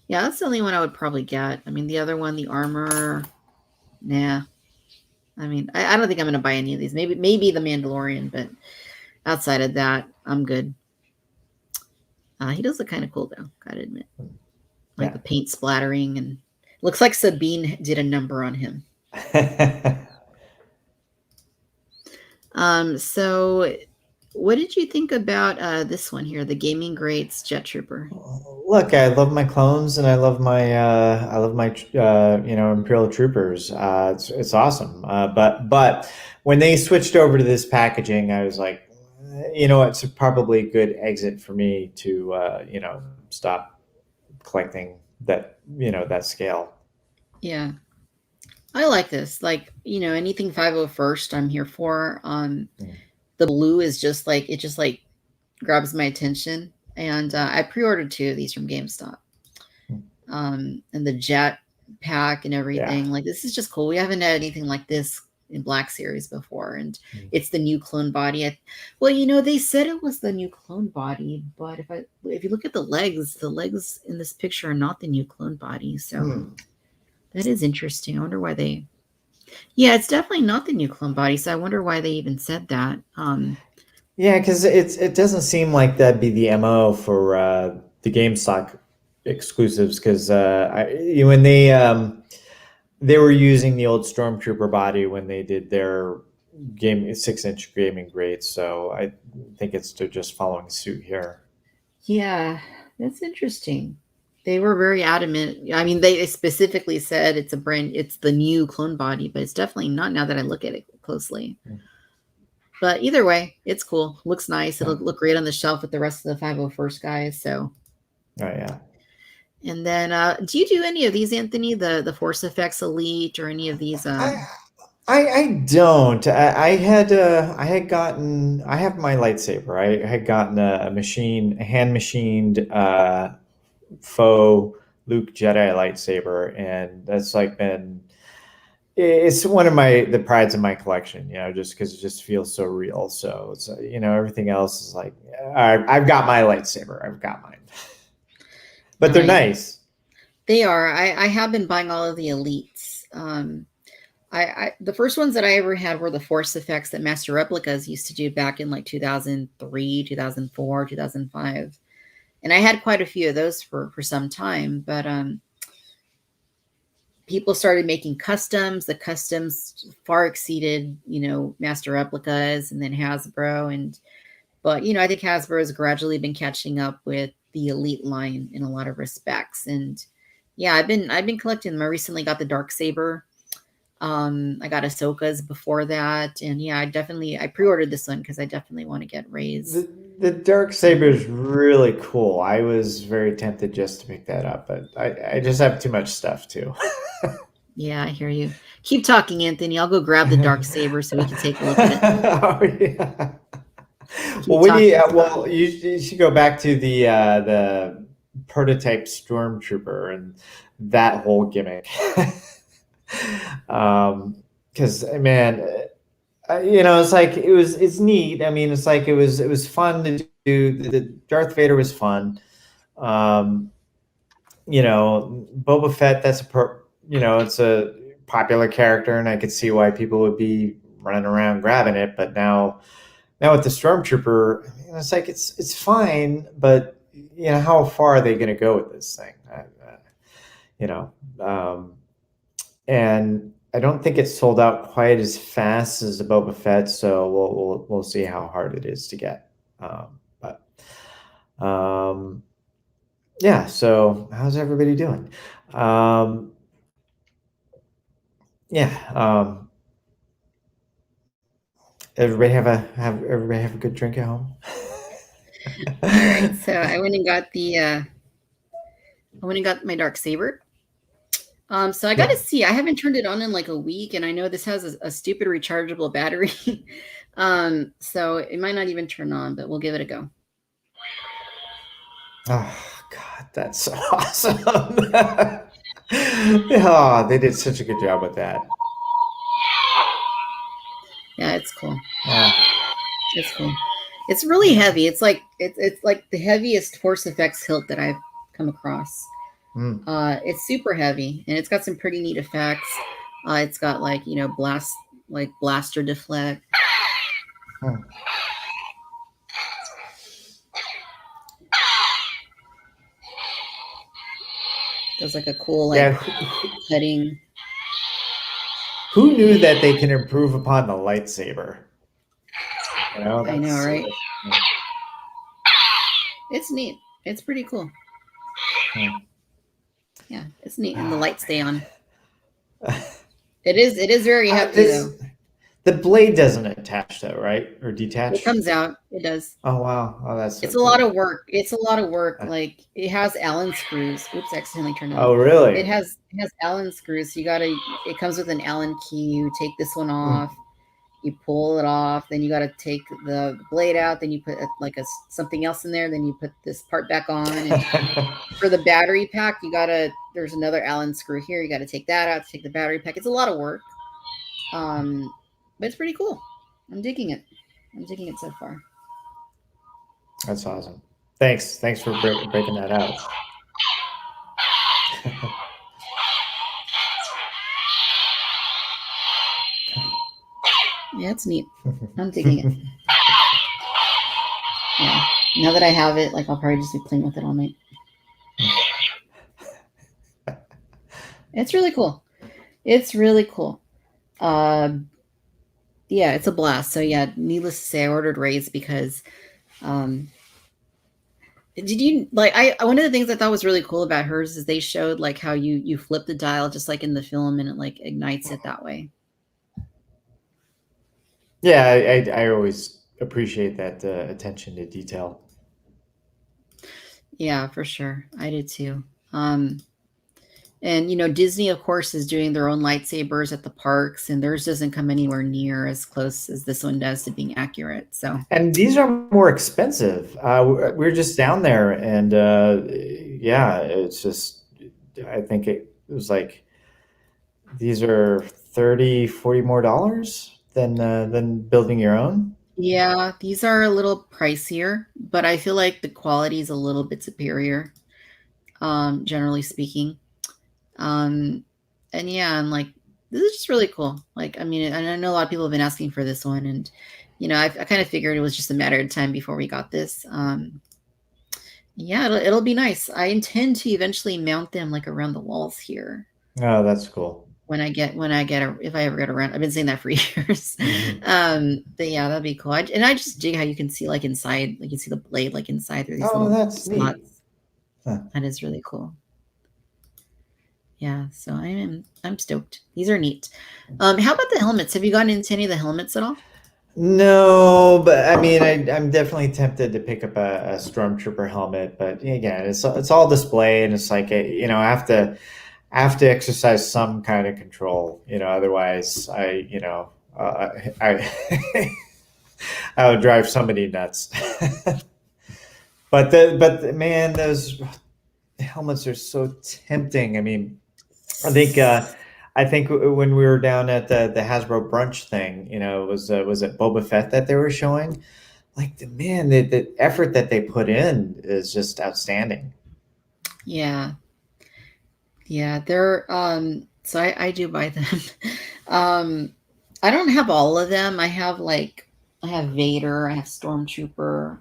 Yeah, that's the only one I would probably get. I mean, the other one, the armor, nah. I mean, I don't think I'm gonna buy any of these. Maybe the Mandalorian, but outside of that, I'm good. He does look kind of cool though. Gotta admit, like Yeah. the paint splattering and looks like Sabine did a number on him. So what did you think about this one here, the Gaming Greats Jet Trooper? Look, I love my clones and I love my you know, Imperial Troopers. It's awesome. But when they switched over to this packaging, I was like, you know, it's probably a good exit for me to you know, stop collecting that, you know, that scale. Yeah, I like this. Like, anything 501st, I'm here for. Mm. The blue is just like it just like grabs my attention, and I pre-ordered two of these from GameStop. And the jet pack and Yeah. everything. Like this is just cool. We haven't had anything like this in Black Series before, and Mm. it's the new clone body. Well, they said it was the new clone body, but if you look at the legs in this picture are not the new clone body. So Hmm. that is interesting. I wonder why they. Yeah, it's definitely not the new clone body. So I wonder why they even said that. Yeah, because it doesn't seem like that'd be the MO for the GameStop exclusives. Because when they were using the old Stormtrooper body when they did their game 6-inch gaming grades, so I think they're just following suit here. Yeah, that's interesting. They were very adamant. I mean, they specifically said it's the new clone body, but it's definitely not now that I look at it closely. But either way, it's cool. Looks nice. It'll Yeah. look great on the shelf with the rest of the 501st guys. So, Oh yeah. and then, do you do any of these, Anthony? The Force Effects Elite or any of these? I I don't. I had gotten I have my lightsaber. I had gotten a hand machined faux Luke Jedi lightsaber, and that's like been it's one of the prides of my collection, you know, just because it just feels so real. So it's you know, everything else is like I've got my lightsaber, I've got mine, but they're Nice. nice. They are. I have been buying all of the elites. The first ones that I ever had were the Force Effects that Master Replicas used to do back in like 2003, 2004, 2005. And I had quite a few of those for some time, but people started making customs. The customs far exceeded, Master Replicas and then Hasbro. But I think Hasbro has gradually been catching up with the Elite line in a lot of respects. And yeah, I've been collecting them. I recently got the Dark Saber. I got Ahsoka's before that, and yeah, I pre-ordered this one because I definitely want to get Rey's. The dark saber is really cool. I was very tempted just to pick that up, but I just have too much stuff too. Yeah, I hear you. Keep talking, Anthony. I'll go grab the Dark Saber so we can take a look at it. Oh, yeah. Well, Keep talking. you should go back to the prototype Stormtrooper and that whole gimmick. Because man, you know, it's like it's neat. I mean, it's like it was fun to do. The Darth Vader was fun. Um, you know, Boba Fett. You know, it's a popular character, and I could see why people would be running around grabbing it. But now with the Stormtrooper, it's like it's fine, but how far are they going to go with this thing? You know, and I don't think it's sold out quite as fast as the Boba Fett, so we'll see how hard it is to get. But yeah. So how's everybody doing? Yeah. Everybody have a good drink at home. All right, so I went and got my dark saber. So I got to see. I haven't turned it on in like a week, and I know this has a stupid rechargeable battery. So it might not even turn on, but we'll give it a go. Oh God, that's so awesome! Oh, they did such a good job with that. Yeah, it's cool. Yeah. It's cool. It's really heavy. It's like the heaviest Force Effects hilt that I've come across. It's super heavy, and it's got some pretty neat effects. It's got like blaster deflect. Does like a cool cutting. Who knew that they can improve upon the lightsaber? I know, right? It's neat. It's pretty cool. Yeah, it's neat, and the lights stay on. It is very hefty though. The blade doesn't attach though, right? Or detach? It comes out. It does. Oh wow! Oh, that's. It's a lot of work. It's a lot of work. Like it has Allen screws. Oops, I accidentally turned it on. Oh really? It has Allen screws. So it comes with an Allen key. You take this one off. You pull it off. Then you got to take the blade out. Then you put something else in there. Then you put this part back on. And for the battery pack, there's another Allen screw here. You got to take that out to take the battery pack. It's a lot of work. But it's pretty cool. I'm digging it. So far. That's awesome. Thanks for breaking that out. Yeah, it's neat. I'm digging it. Yeah. Now that I have it, I'll probably just be playing with it all night. It's really cool. Yeah, it's a blast. So yeah, needless to say, I ordered Ray's because did you one of the things I thought was really cool about hers is they showed how you flip the dial just like in the film and it ignites it that way. Yeah, I always appreciate that attention to detail. Yeah, for sure. I did too. And Disney, of course, is doing their own lightsabers at the parks, and theirs doesn't come anywhere near as close as this one does to being accurate. So, and these are more expensive. We're just down there, and yeah, it's just. I think it was these are $30-$40 more than building your own. Yeah, these are a little pricier, but I feel like the quality is a little bit superior, generally speaking. And yeah, and this is just really cool. I mean, I know a lot of people have been asking for this one, and I kind of figured it was just a matter of time before we got this. Yeah, it'll be nice. I intend to eventually mount them around the walls here. Oh, that's cool. If I ever get around, I've been saying that for years. But yeah, that'd be cool. I just dig how you can see inside, you can see the blade inside through these little that's slots. Neat. Huh. That is really cool. Yeah, so I'm stoked. These are neat. How about the helmets? Have you gotten into any of the helmets at all? No, but I mean, I'm definitely tempted to pick up a Stormtrooper helmet, but again, it's all display, and it's I have to exercise some kind of control, otherwise I I would drive somebody nuts. but man, those helmets are so tempting. I mean, I think when we were down at the Hasbro brunch thing, was it Boba Fett that they were showing? The effort that they put in is just outstanding. Yeah. Yeah, they're so I do buy them. I don't have all of them. I have Vader, I have Stormtrooper,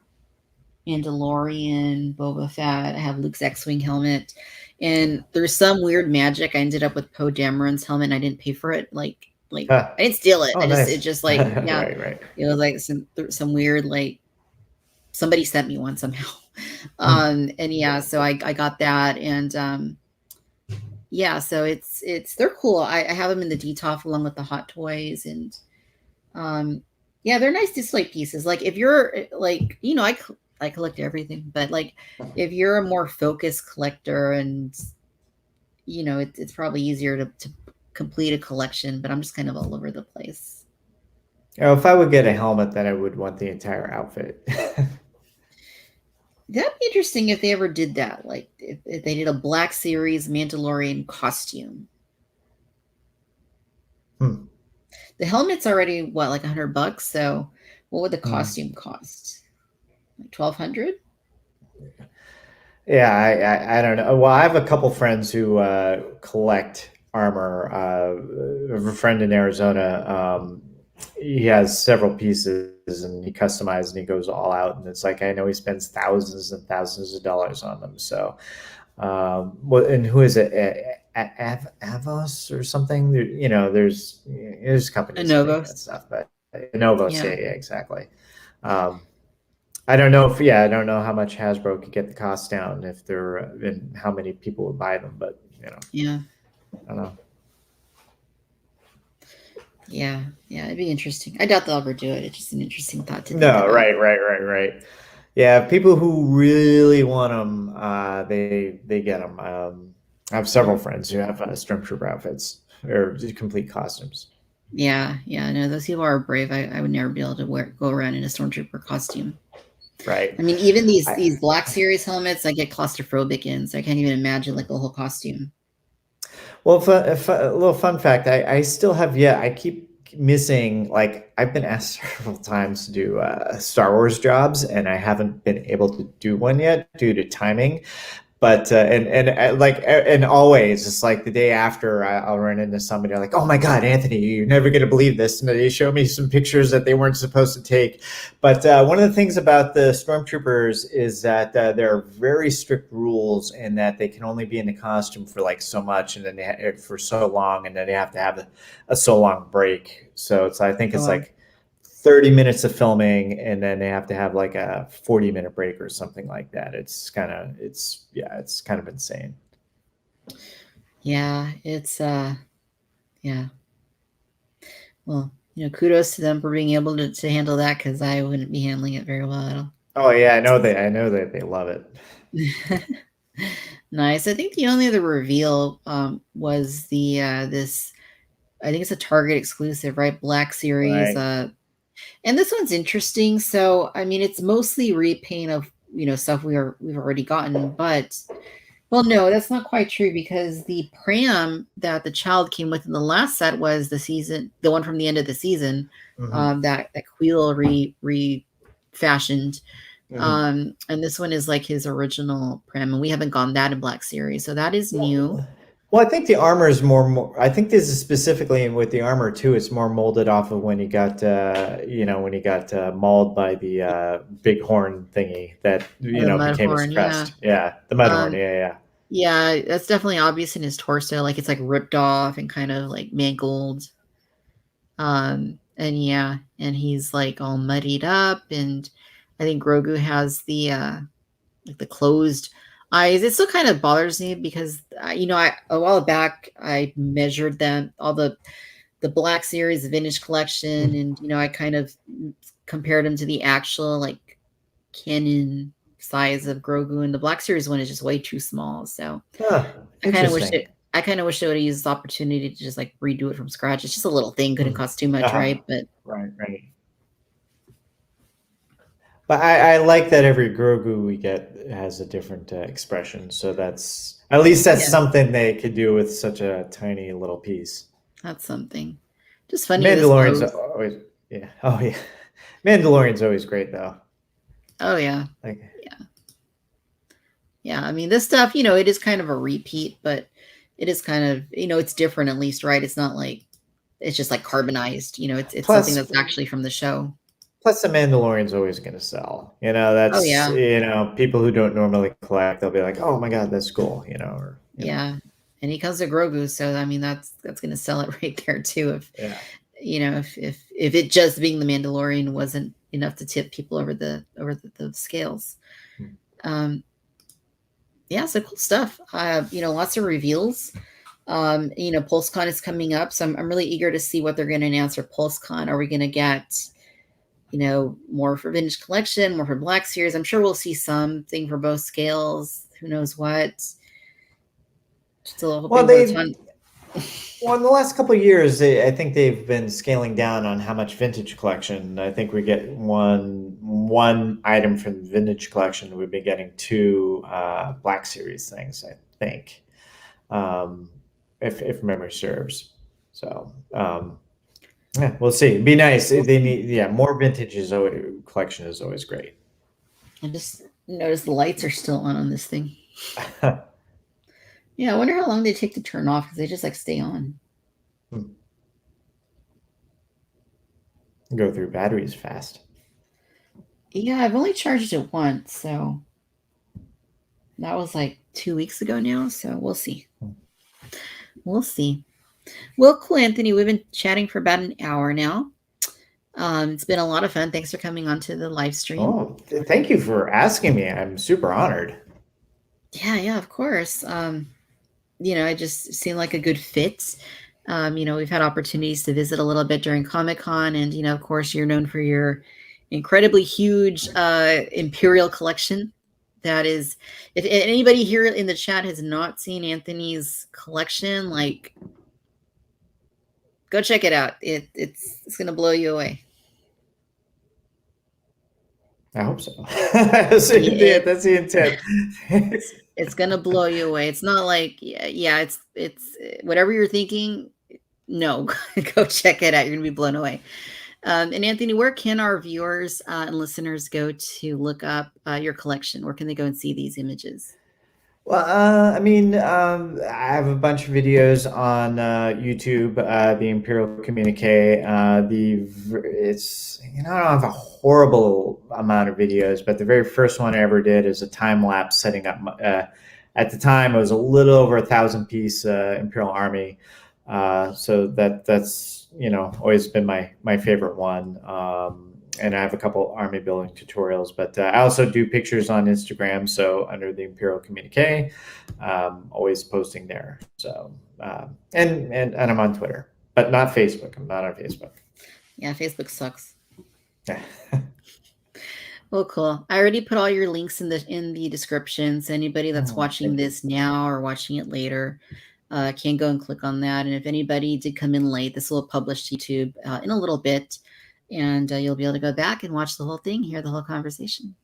Mandalorian, Boba Fett. I have Luke's X-Wing helmet. And there's some weird magic. I ended up with Poe Dameron's helmet and I didn't pay for it. Like Huh. I didn't steal it. Oh, It nice. just like, yeah, Right. it was like some weird, like somebody sent me one somehow. Hmm. And yeah, so I got that. And yeah, so they're cool. I have them in the DTOF along with the Hot Toys. And yeah, they're nice display pieces. Like if you're like, I collect everything, but like if you're a more focused collector and it's probably easier to complete a collection, but I'm just kind of all over the place. If I would get a helmet, then I would want the entire outfit. That'd be interesting if they ever did that. Like if they did a Black Series Mandalorian costume. Hmm. The helmet's already what, like $100. So what would the Hmm. costume cost? Like 1,200? Yeah, I don't know. Well, I have a couple friends who collect armor. I have a friend in Arizona. He has several pieces and he customizes and he goes all out. And it's like I know he spends thousands and thousands of dollars on them. So, well, and who is it? Avos or something? There's companies that make that Novos. stuff, but Novos, Yeah. yeah, exactly. Um, I don't know if I don't know how much Hasbro could get the cost down if they're and how many people would buy them, but Yeah. I don't know. Yeah. Yeah. It'd be interesting. I doubt they'll ever do it. It's just an interesting thought to think No, about. right. Yeah, people who really want them, they get them. I have several friends who have Stormtrooper outfits or complete costumes. Yeah. Yeah. No, those people are brave. I would never be able to go around in a Stormtrooper costume. Right. I mean, even I, these Black Series helmets, I get claustrophobic in, so I can't even imagine like a whole costume. well, a little fun fact: I still have I keep missing. Like I've been asked several times to do Star Wars jobs, and I haven't been able to do one yet due to timing. But and always it's like the day after I'll run into somebody like, oh my god, Anthony, you're never going to believe this, and they show me some pictures that they weren't supposed to take. But one of the things about the stormtroopers is that there are very strict rules and that they can only be in the costume for like so much and then for so long, and then they have to have a so long break. So I think Oh, it's wow. like 30 minutes of filming and then they have to have like a 40-minute break or something like that. It's kind of insane. Yeah, it's yeah. Well, kudos to them for being able to handle that because I wouldn't be handling it very well at all. Oh yeah, I know that they love it. Nice. I think the only other reveal was the this I think it's a Target exclusive, right? Black Series. Right. And this one's interesting. So I mean it's mostly repaint of stuff we've already gotten, but well, no, that's not quite true because the pram that the child came with in the last set was the one from the end of the season, Hmm. that Queel refashioned. Hmm. And this one is like his original pram, and we haven't gone that in Black Series, so that is new. Well, I think the armor is more. I think this is specifically with the armor too. It's more molded off of when he got, when he got mauled by the big horn thingy that Oh, the became his Mudhorn, yeah. crest. Yeah, the mud horn. Um, Yeah. yeah, that's definitely obvious in his torso, like it's like ripped off and kind of like mangled. And yeah, and he's like all muddied up, and I think Grogu has the like the closed eyes. It still kind of bothers me because I a while back I measured them all the Black Series vintage collection, Yeah. and I kind of compared them to the actual like canon size of Grogu, and the Black Series one is just way too small. So Huh, I kind of wish interesting. it. I kind of wish they would have used this opportunity to just like redo it from scratch. It's just a little thing, couldn't Hmm. cost too much, Uh-huh. right? But Right. But I like that every Grogu we get has a different expression. So that's yeah, something they could do with such a tiny little piece. that's something. Just funny this Mandalorian's pose. always, yeah. Oh yeah. Mandalorian's always great though. Oh yeah, Like, yeah, yeah. I mean, this stuff, it is kind of a repeat, but it is kind of, it's different at least, right? It's not like it's just like carbonized. It's something plus that's actually from the show. Plus, the Mandalorian's always going to sell. Oh That's yeah, people who don't normally collect. They'll be like, "Oh my god, that's cool," or yeah. And he comes to Grogu, so I mean that's going to sell it right there too. If yeah. if it just being the Mandalorian wasn't enough to tip people over the scales. Hmm. Yeah, so cool stuff. Lots of reveals. PulseCon is coming up, so I'm really eager to see what they're going to announce for PulseCon. Are we going to get more for Vintage Collection, more for Black Series? I'm sure we'll see something for both scales. Who knows what? Still hoping for a ton. Well, in the last couple of years, I think they've been scaling down on how much vintage collection. I think we get one item from the vintage collection. We've been getting two Black Series things, I think, if memory serves. So yeah, we'll see. It'd be nice. They need more vintage collection is always great. I just noticed the lights are still on this thing. Yeah, I wonder how long they take to turn off because they just stay on. Go through batteries fast. Yeah, I've only charged it once, so that was 2 weeks ago now. So we'll see. We'll see. Well, cool, Anthony. We've been chatting for about an hour now. It's been a lot of fun. Thanks for coming on to the live stream. Oh, thank you for asking me. I'm super honored. Yeah, of course. I just seem like a good fit. We've had opportunities to visit a little bit during Comic-Con, and of course, you're known for your incredibly huge Imperial collection. That is, if anybody here in the chat has not seen Anthony's collection, go check it out. It's gonna blow you away. I hope so. That's the intent. It's gonna blow you away. It's not it's whatever you're thinking. No, go check it out. You're gonna be blown away. And Anthony, where can our viewers and listeners go to look up your collection? Where can they go and see these images? Well, I have a bunch of videos on YouTube. The Imperial Communique. I don't have a horrible amount of videos, but the very first one I ever did is a time lapse setting up. At the time, it was a little over 1,000-piece Imperial Army. So that's always been my favorite one. And I have a couple army building tutorials, but I also do pictures on Instagram. So under the Imperial Communique, always posting there. So and I'm on Twitter, but not Facebook. I'm not on Facebook. Yeah, Facebook sucks. Well, cool. I already put all your links in the descriptions. Anybody that's watching this now or watching it later can go and click on that. And if anybody did come in late, this will publish to YouTube in a little bit. And you'll be able to go back and watch the whole thing, hear the whole conversation.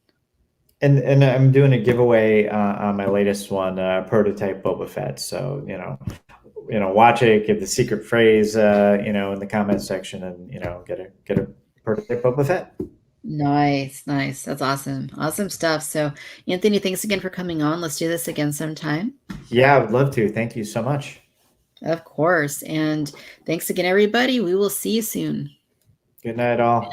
And I'm doing a giveaway on my latest one, prototype Boba Fett. So watch it, give the secret phrase, in the comment section, and get a prototype Boba Fett. Nice. That's awesome stuff. So Anthony, thanks again for coming on. Let's do this again sometime. Yeah, I would love to. Thank you so much. Of course. And thanks again, everybody. We will see you soon. Good night, all.